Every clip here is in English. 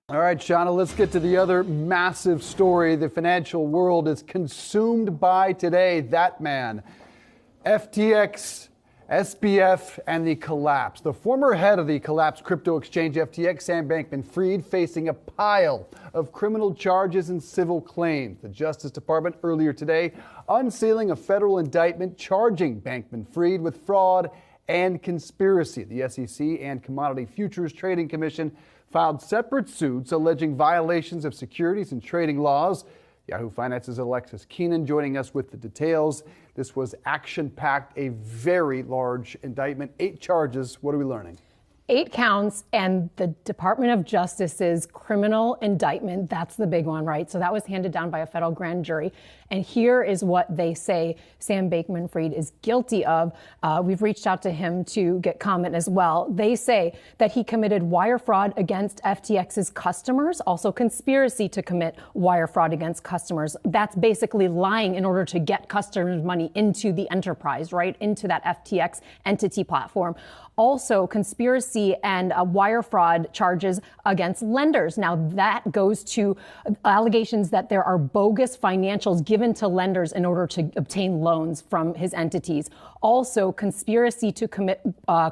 All right, Shauna, let's get to the other massive story the financial world is consumed by today. That man, FTX, SBF, and the collapse. The former head of the collapsed crypto exchange FTX, Sam Bankman-Fried, facing a pile of criminal charges and civil claims. The Justice Department earlier today unsealing a federal indictment charging Bankman-Fried with fraud and conspiracy. The SEC and Commodity Futures Trading Commission filed separate suits alleging violations of securities and trading laws. Yahoo Finance's Alexis Keenan joining us with the details. This was action-packed, a very large indictment, 8 charges. What are we learning? 8 counts and the Department of Justice's criminal indictment. That's the big one, right? So that was handed down by a federal grand jury. And here is what they say Sam Bankman-Fried is guilty of. We've reached out to him to get comment as well. They say that he committed wire fraud against FTX's customers, also conspiracy to commit wire fraud against customers. That's basically lying in order to get customers' money into the enterprise, right? Into that FTX entity platform. Also, conspiracy and wire fraud charges against lenders. Now, that goes to allegations that there are bogus financials given to lenders in order to obtain loans from his entities. Also, conspiracy to commit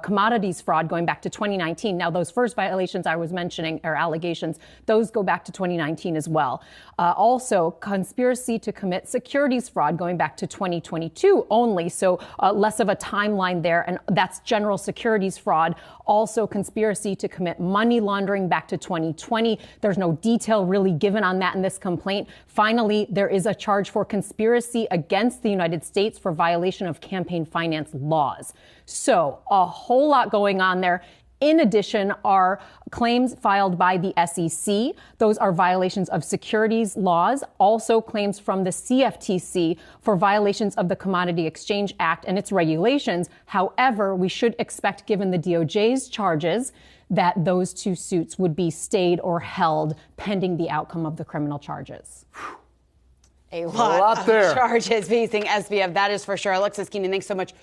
commodities fraud going back to 2019. Now, those first violations I was mentioning, or allegations, those go back to 2019 as well. Also, conspiracy to commit securities fraud going back to 2022 only, so less of a timeline there, and that's general securities fraud. Also, conspiracy to commit money laundering back to 2020. There's no detail really given on that in this complaint. Finally, there is a charge for conspiracy against the United States for violation of campaign finance laws. So a whole lot going on there. In addition, are claims filed by the SEC. Those are violations of securities laws. Also claims from the CFTC for violations of the Commodity Exchange Act and its regulations. However, we should expect, given the DOJ's charges, that those 2 suits would be stayed or held pending the outcome of the criminal charges. A lot there. Charges facing SBF, that is for sure. Alexis Keenan, thanks so much.